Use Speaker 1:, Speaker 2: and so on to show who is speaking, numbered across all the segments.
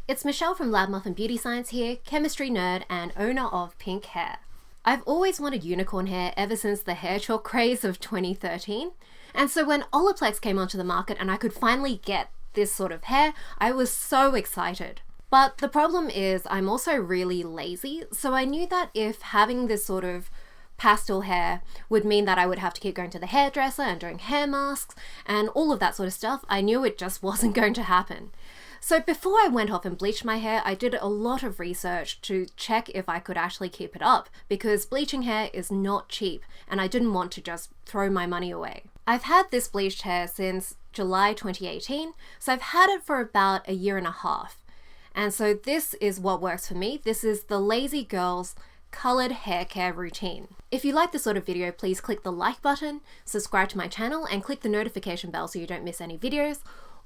Speaker 1: It's Michelle from Muffin Beauty Science here, chemistry nerd and owner of Pink Hair. I've always wanted unicorn hair ever since the hair chalk craze of 2013, and so when Olaplex came onto the market and I could finally get this sort of hair, I was so excited. But the problem is I'm also really lazy, so I knew that if having this sort of pastel hair would mean that I would have to keep going to the hairdresser and doing hair masks and all of that sort of stuff, I knew it just wasn't going to happen. So before I went off and bleached my hair, I did a lot of research to check if I could actually keep it up, because bleaching hair is not cheap and I didn't want to just throw my money away. I've had this bleached hair since July 2018, so I've had it for about a year and a half. And so this is what works for me. This is the Lazy Girl's colored hair care routine. If you like this sort of video, please click the like button, subscribe to my channel, and click the notification bell so you don't miss any videos.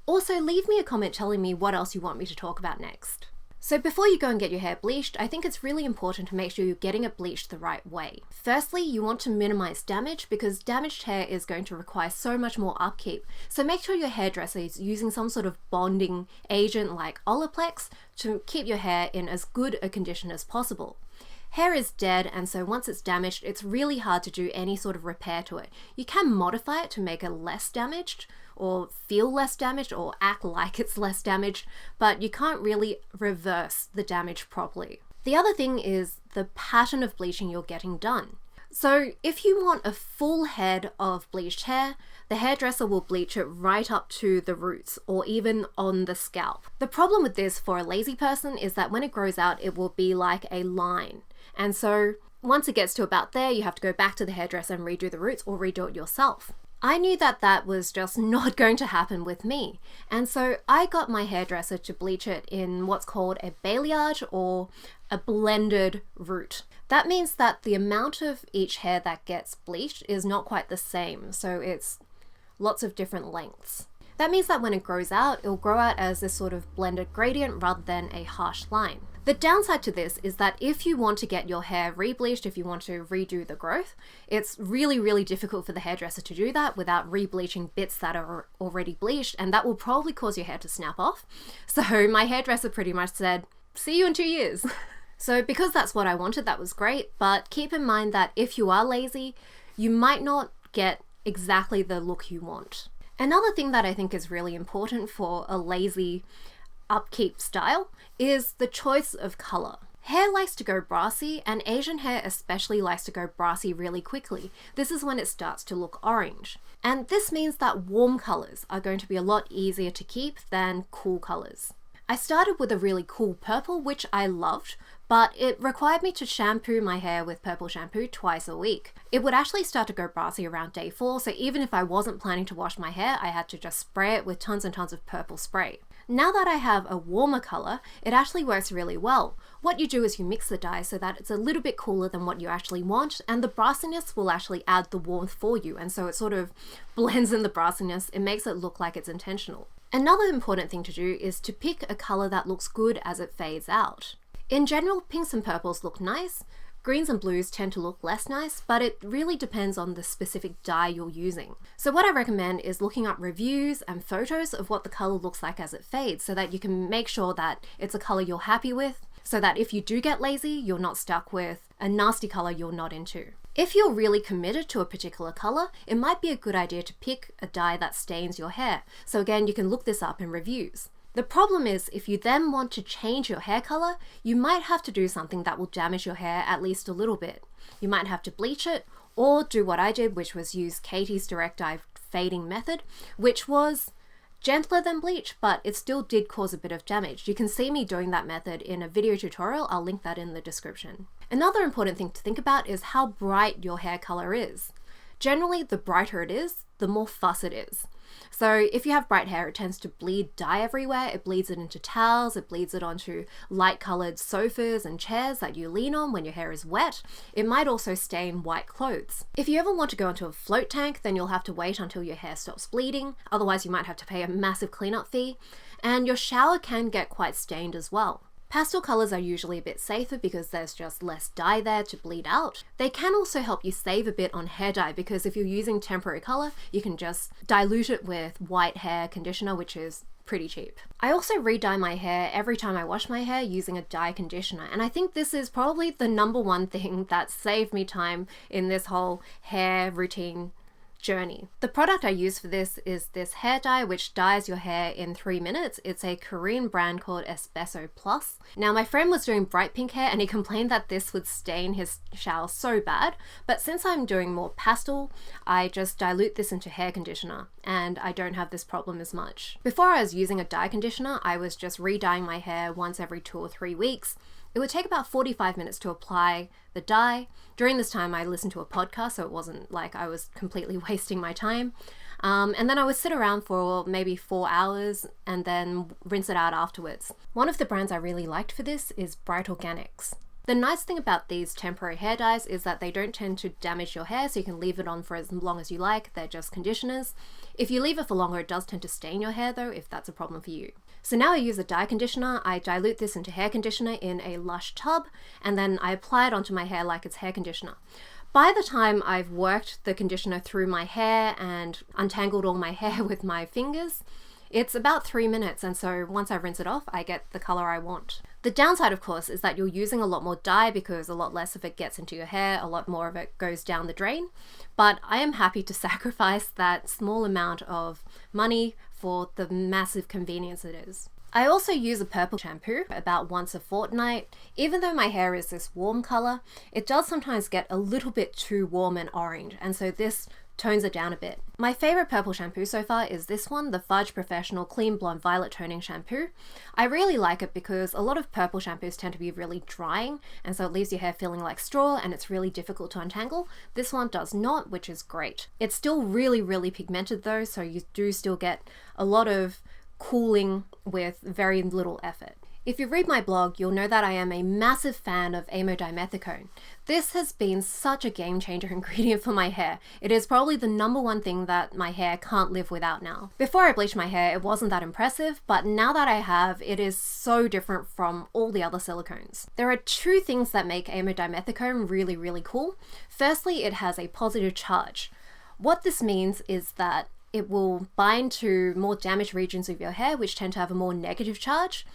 Speaker 1: Also, leave me a comment telling me what else you want me to talk about next. So before you go and get your hair bleached, I think it's really important to make sure you're getting it bleached the right way. Firstly, you want to minimize damage because damaged hair is going to require so much more upkeep. So make sure your hairdresser is using some sort of bonding agent like Olaplex to keep your hair in as good a condition as possible. Hair is dead, and so once it's damaged, it's really hard to do any sort of repair to it. You can modify it to make it less damaged, or feel less damaged, or act like it's less damaged, but you can't really reverse the damage properly. The other thing is the pattern of bleaching you're getting done. So if you want a full head of bleached hair, the hairdresser will bleach it right up to the roots or even on the scalp. The problem with this for a lazy person is that when it grows out, it will be like a line. And so once it gets to about there, you have to go back to the hairdresser and redo the roots or redo it yourself. I knew that that was just not going to happen with me. And so I got my hairdresser to bleach it in what's called a balayage or a blended root. That means that the amount of each hair that gets bleached is not quite the same. So it's lots of different lengths. That means that when it grows out, it'll grow out as this sort of blended gradient rather than a harsh line. The downside to this is that if you want to get your hair re-bleached, if you want to redo the growth, it's really difficult for the hairdresser to do that without re-bleaching bits that are already bleached, and that will probably cause your hair to snap off. So my hairdresser pretty much said, see you in 2 years. So because that's what I wanted, that was great, but keep in mind that if you are lazy, you might not get exactly the look you want. Another thing that I think is really important for a lazy upkeep style is the choice of color. Hair likes to go brassy, and Asian hair especially likes to go brassy really quickly. This is when it starts to look orange. And this means that warm colors are going to be a lot easier to keep than cool colors. I started with a really cool purple, which I loved, but it required me to shampoo my hair with purple shampoo twice a week. It would actually start to go brassy around day 4, so even if I wasn't planning to wash my hair, I had to just spray it with tons and tons of purple spray. Now that I have a warmer color, it actually works really well. What you do is you mix the dye so that it's a little bit cooler than what you actually want, and the brassiness will actually add the warmth for you, and so it sort of blends in the brassiness. It makes it look like it's intentional. Another important thing to do is to pick a color that looks good as it fades out. In general, pinks and purples look nice. Greens and blues tend to look less nice, but it really depends on the specific dye you're using. So what I recommend is looking up reviews and photos of what the color looks like as it fades so that you can make sure that it's a color you're happy with, so that if you do get lazy, you're not stuck with a nasty color you're not into. If you're really committed to a particular color, it might be a good idea to pick a dye that stains your hair. So again, you can look this up in reviews. The problem is, if you then want to change your hair color, you might have to do something that will damage your hair at least a little bit. You might have to bleach it, or do what I did, which was use Katie's direct dye fading method, which was gentler than bleach, but it still did cause a bit of damage. You can see me doing that method in a video tutorial. I'll link that in the description. Another important thing to think about is how bright your hair color is. Generally, the brighter it is, the more fuss it is. So if you have bright hair, it tends to bleed dye everywhere. It bleeds it into towels, it bleeds it onto light colored sofas and chairs that you lean on when your hair is wet. It might also stain white clothes. If you ever want to go into a float tank, then you'll have to wait until your hair stops bleeding. Otherwise, you might have to pay a massive cleanup fee. And your shower can get quite stained as well. Pastel colors are usually a bit safer because there's just less dye there to bleed out. They can also help you save a bit on hair dye because if you're using temporary color, you can just dilute it with white hair conditioner, which is pretty cheap. I also re-dye my hair every time I wash my hair using a dye conditioner, and I think this is probably the number one thing that saved me time in this whole hair routine journey. The product I use for this is this hair dye which dyes your hair in 3 minutes. It's a Korean brand called Espresso Plus. Now my friend was doing bright pink hair and he complained that this would stain his shower so bad, but since I'm doing more pastel, I just dilute this into hair conditioner and I don't have this problem as much. Before I was using a dye conditioner, I was just re-dyeing my hair once every 2 or 3 weeks. It would take about 45 minutes to apply the dye. During this time, I listened to a podcast, so it wasn't like I was completely wasting my time. And then I would sit around for maybe 4 hours and then rinse it out afterwards. One of the brands I really liked for this is Bright Organics. The nice thing about these temporary hair dyes is that they don't tend to damage your hair, so you can leave it on for as long as you like. They're just conditioners. If you leave it for longer, it does tend to stain your hair though, if that's a problem for you. So now I use a dye conditioner. I dilute this into hair conditioner in a Lush tub, and then I apply it onto my hair like it's hair conditioner. By the time I've worked the conditioner through my hair and untangled all my hair with my fingers, it's about 3 minutes, and so once I rinse it off, I get the color I want. The downside, of course, is that you're using a lot more dye because a lot less of it gets into your hair, a lot more of it goes down the drain, but I am happy to sacrifice that small amount of money for the massive convenience it is. I also use a purple shampoo about once a fortnight. Even though my hair is this warm color, it does sometimes get a little bit too warm and orange, and so this tones it down a bit. My favorite purple shampoo so far is this one, the Fudge Professional Clean Blonde Violet Toning Shampoo. I really like it because a lot of purple shampoos tend to be really drying, and so it leaves your hair feeling like straw and it's really difficult to untangle. This one does not, which is great. It's still really, really pigmented though, so you do still get a lot of cooling with very little effort. If you read my blog, you'll know that I am a massive fan of Amodimethicone. This has been such a game changer ingredient for my hair. It is probably the number one thing that my hair can't live without now. Before I bleached my hair, it wasn't that impressive, but now that I have, it is so different from all the other silicones. There are 2 things that make Amodimethicone really, really cool. Firstly, it has a positive charge. What this means is that it will bind to more damaged regions of your hair, which tend to have a more negative charge.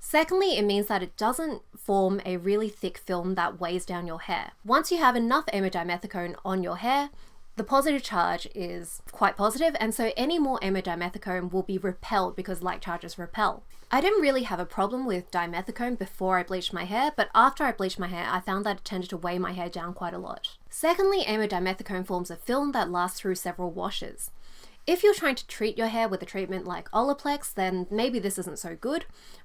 Speaker 1: Secondly, it means that it doesn't form a really thick film that weighs down your hair. Once you have enough Amodimethicone on your hair, the positive charge is quite positive, and so any more Amodimethicone will be repelled because like charges repel. I didn't really have a problem with dimethicone before I bleached my hair, but after I bleached my hair, I found that it tended to weigh my hair down quite a lot. Secondly, Amodimethicone forms a film that lasts through several washes. If you're trying to treat your hair with a treatment like Olaplex, then maybe this isn't so good,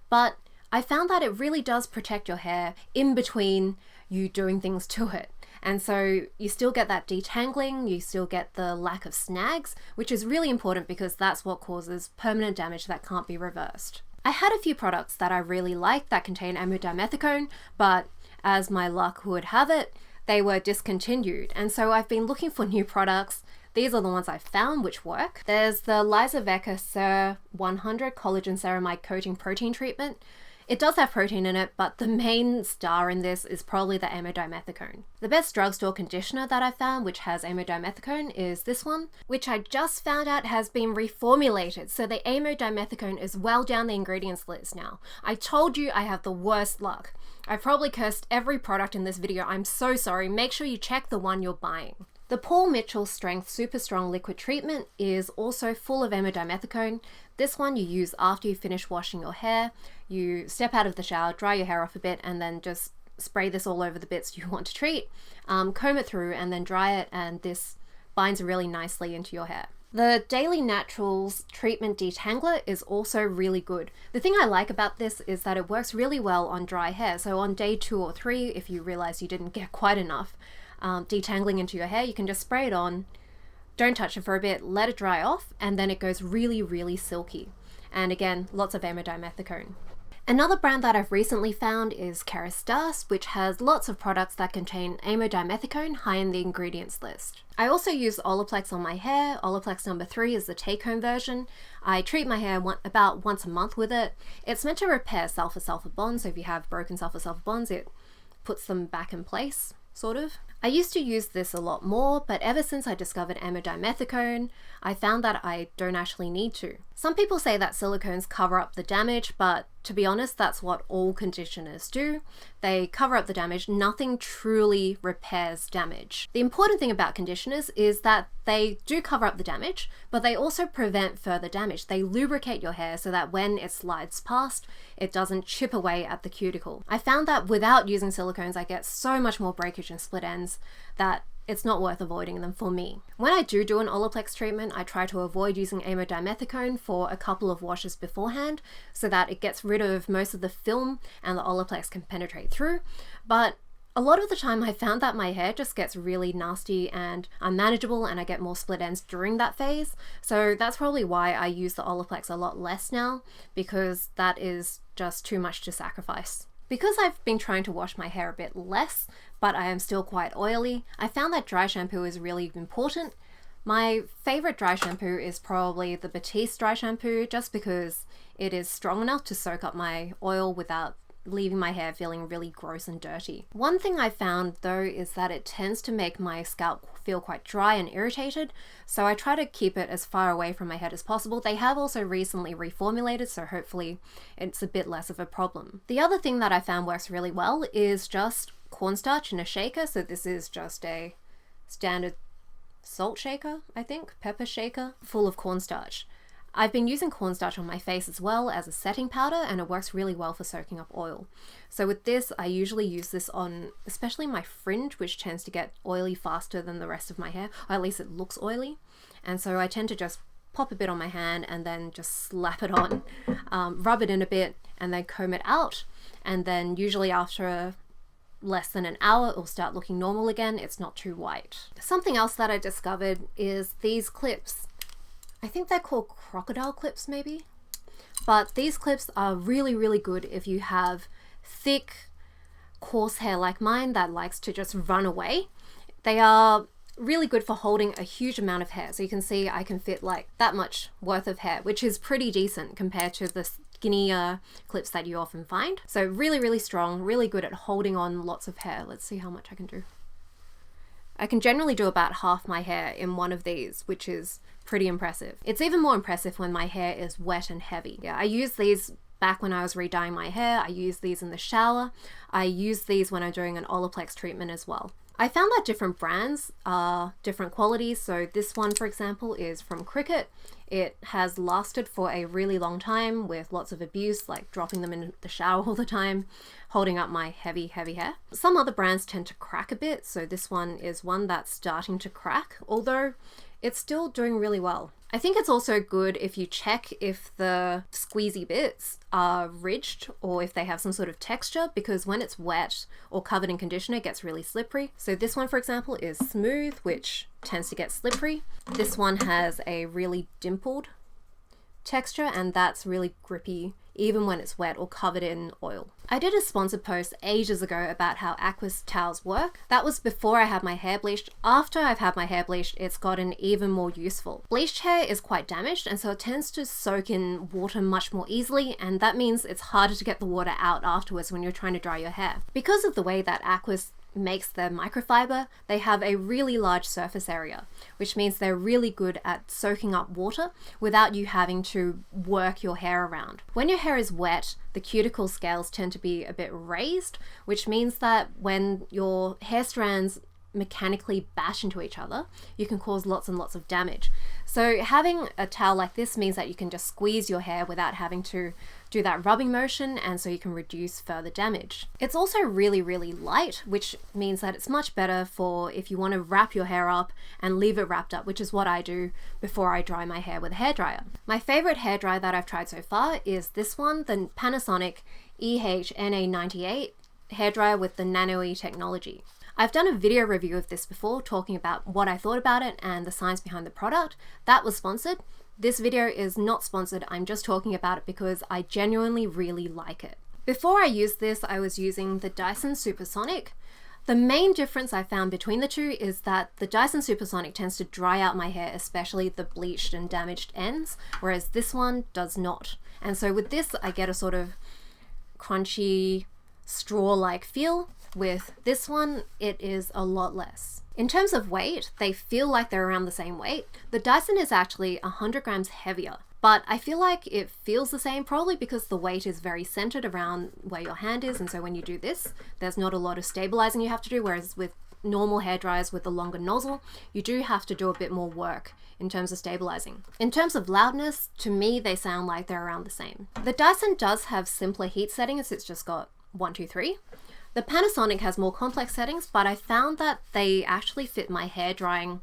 Speaker 1: but I found that it really does protect your hair in between you doing things to it. And so you still get that detangling, you still get the lack of snags, which is really important because that's what causes permanent damage that can't be reversed. I had a few products that I really liked that contain Amodimethicone, but as my luck would have it, they were discontinued. And so I've been looking for new products. These are the ones I found which work. There's the Liza Vecca Ser 100 Collagen Ceramide Coating Protein Treatment. It does have protein in it, but the main star in this is probably the Amodimethicone. The best drugstore conditioner that I found which has Amodimethicone is this one, which I just found out has been reformulated, so the Amodimethicone is well down the ingredients list now. I told you I have the worst luck. I've probably cursed every product in this video. I'm so sorry. Make sure you check the one you're buying. The Paul Mitchell Strength Super Strong Liquid Treatment is also full of Amodimethicone. This one you use after you finish washing your hair. You step out of the shower, dry your hair off a bit, and then just spray this all over the bits you want to treat. Comb it through and then dry it, and this binds really nicely into your hair. The Daily Naturals Treatment Detangler is also really good. The thing I like about this is that it works really well on dry hair. So on day 2 or 3, if you realize you didn't get quite enough detangling into your hair, you can just spray it on, don't touch it for a bit, let it dry off, and then it goes really, really silky. And again, lots of Amodimethicone. Another brand that I've recently found is Kerastase, which has lots of products that contain Amodimethicone high in the ingredients list. I also use Olaplex on my hair. Olaplex number 3 is the take-home version. I treat my hair about once a month with it. It's meant to repair sulfur-sulfur bonds, so if you have broken sulfur-sulfur bonds, it puts them back in place, sort of. I used to use this a lot more, but ever since I discovered Amodimethicone, I found that I don't actually need to. Some people say that silicones cover up the damage, but to be honest, that's what all conditioners do. They cover up the damage. Nothing truly repairs damage. The important thing about conditioners is that they do cover up the damage, but they also prevent further damage. They lubricate your hair so that when it slides past, it doesn't chip away at the cuticle. I found that without using silicones, I get so much more breakage and split ends that it's not worth avoiding them for me. When I do an Olaplex treatment, I try to avoid using Amodimethicone for a couple of washes beforehand so that it gets rid of most of the film and the Olaplex can penetrate through. But a lot of the time I found that my hair just gets really nasty and unmanageable and I get more split ends during that phase. So that's probably why I use the Olaplex a lot less now, because that is just too much to sacrifice. Because I've been trying to wash my hair a bit less, but I am still quite oily, I found that dry shampoo is really important. My favorite dry shampoo is probably the Batiste dry shampoo, just because it is strong enough to soak up my oil without leaving my hair feeling really gross and dirty. One thing I found though is that it tends to make my scalp feel quite dry and irritated, so I try to keep it as far away from my head as possible. They have also recently reformulated, so hopefully it's a bit less of a problem. The other thing that I found works really well is just cornstarch in a shaker. So this is just a standard salt shaker, I think, pepper shaker, full of cornstarch. I've been using cornstarch on my face as well as a setting powder, and it works really well for soaking up oil. So with this, I usually use this on especially my fringe, which tends to get oily faster than the rest of my hair, or at least it looks oily. And so I tend to just pop a bit on my hand and then just slap it on, rub it in a bit, and then comb it out. And then usually after less than an hour, it'll start looking normal again. It's not too white. Something else that I discovered is these clips. I think they're called crocodile clips maybe, but these clips are really, really good if you have thick, coarse hair like mine that likes to just run away. They are really good for holding a huge amount of hair. So you can see I can fit like that much worth of hair, which is pretty decent compared to the skinnier clips that you often find. So really, really strong, really good at holding on lots of hair. Let's see how much I can do. I can generally do about half my hair in one of these, which is pretty impressive. It's even more impressive when my hair is wet and heavy. Yeah, I use these back when I was re-dyeing my hair. I use these in the shower. I use these when I'm doing an Olaplex treatment as well. I found that different brands are different qualities. So this one, for example, is from Cricut. It has lasted for a really long time with lots of abuse, like dropping them in the shower all the time, holding up my heavy, heavy hair. Some other brands tend to crack a bit. So this one is one that's starting to crack, although it's still doing really well. I think it's also good if you check if the squeezy bits are ridged or if they have some sort of texture, because when it's wet or covered in conditioner, it gets really slippery. So this one, for example, is smooth, which tends to get slippery. This one has a really dimpled texture, and that's really grippy even when it's wet or covered in oil. I did a sponsored post ages ago about how Aqueous towels work. That was before I had my hair bleached. After I've had my hair bleached, it's gotten even more useful. Bleached hair is quite damaged, and so it tends to soak in water much more easily, and that means it's harder to get the water out afterwards when you're trying to dry your hair. Because of the way that Aqueous makes their microfiber, they have a really large surface area, which means they're really good at soaking up water without you having to work your hair around. When your hair is wet, the cuticle scales tend to be a bit raised, which means that when your hair strands mechanically bash into each other, you can cause lots and lots of damage. So having a towel like this means that you can just squeeze your hair without having to do that rubbing motion, and so you can reduce further damage. It's also really, really light, which means that it's much better for if you want to wrap your hair up and leave it wrapped up, which is what I do before I dry my hair with a hairdryer. My favorite hairdryer that I've tried so far is this one, the Panasonic EH-NA98 hairdryer with the Nano-E technology. I've done a video review of this before, talking about what I thought about it and the science behind the product. That was sponsored. This video is not sponsored, I'm just talking about it because I genuinely really like it. Before I used this, I was using the Dyson Supersonic. The main difference I found between the two is that the Dyson Supersonic tends to dry out my hair, especially the bleached and damaged ends, whereas this one does not. And so with this, I get a sort of crunchy, straw-like feel. With this one, it is a lot less. In terms of weight, they feel like they're around the same weight. The Dyson is actually 100 grams heavier, but I feel like it feels the same, probably because the weight is very centered around where your hand is, and so when you do this, there's not a lot of stabilizing you have to do, whereas with normal hair dryers with a longer nozzle, you do have to do a bit more work in terms of stabilizing. In terms of loudness, to me, they sound like they're around the same. The Dyson does have simpler heat settings. It's just got 1, 2, 3. The Panasonic has more complex settings, but I found that they actually fit my hair drying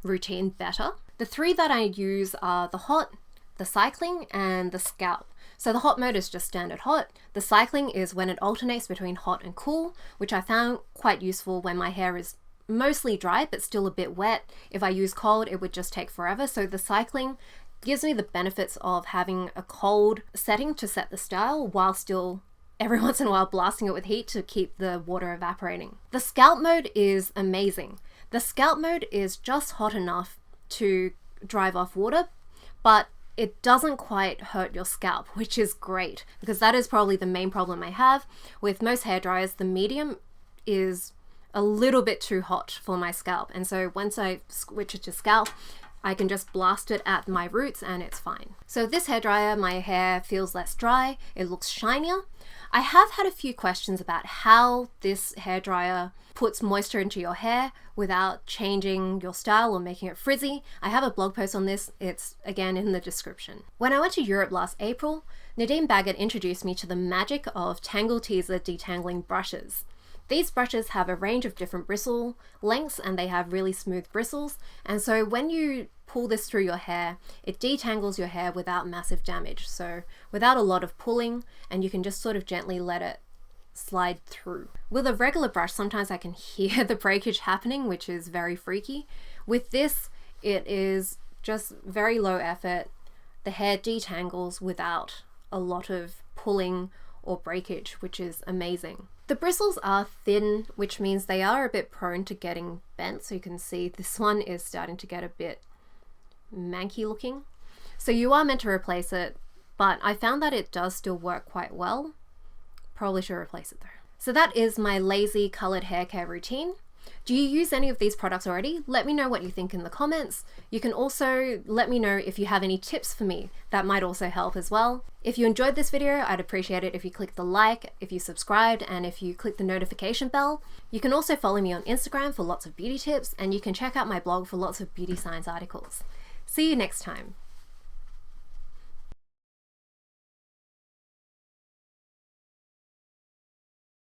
Speaker 1: routine better. The 3 that I use are the hot, the cycling, and the scalp. So the hot mode is just standard hot. The cycling is when it alternates between hot and cool, which I found quite useful when my hair is mostly dry but still a bit wet. If I use cold, it would just take forever. So the cycling gives me the benefits of having a cold setting to set the style while still every once in a while blasting it with heat to keep the water evaporating. The scalp mode is amazing. The scalp mode is just hot enough to drive off water, but it doesn't quite hurt your scalp, which is great because that is probably the main problem I have with most hair dryers. The medium is a little bit too hot for my scalp, and so once I switch it to scalp, I can just blast it at my roots and it's fine. So this hairdryer, my hair feels less dry, it looks shinier. I have had a few questions about how this hairdryer puts moisture into your hair without changing your style or making it frizzy. I have a blog post on this, it's again in the description. When I went to Europe last April, Nadine Baggett introduced me to the magic of Tangle Teaser detangling brushes. These brushes have a range of different bristle lengths and they have really smooth bristles, and so when you pull this through your hair, it detangles your hair without massive damage, so without a lot of pulling, and you can just sort of gently let it slide through. With a regular brush, sometimes I can hear the breakage happening, which is very freaky. With this, it is just very low effort. The hair detangles without a lot of pulling or breakage, which is amazing. The bristles are thin, which means they are a bit prone to getting bent. So you can see this one is starting to get a bit manky looking. So you are meant to replace it, but I found that it does still work quite well. Probably should replace it though. So that is my lazy colored hair care routine. Do you use any of these products already? Let me know what you think in the comments. You can also let me know if you have any tips for me. That might also help as well. If you enjoyed this video, I'd appreciate it if you click the like, if you subscribed, and if you click the notification bell. You can also follow me on Instagram for lots of beauty tips, and you can check out my blog for lots of beauty science articles. See you next time.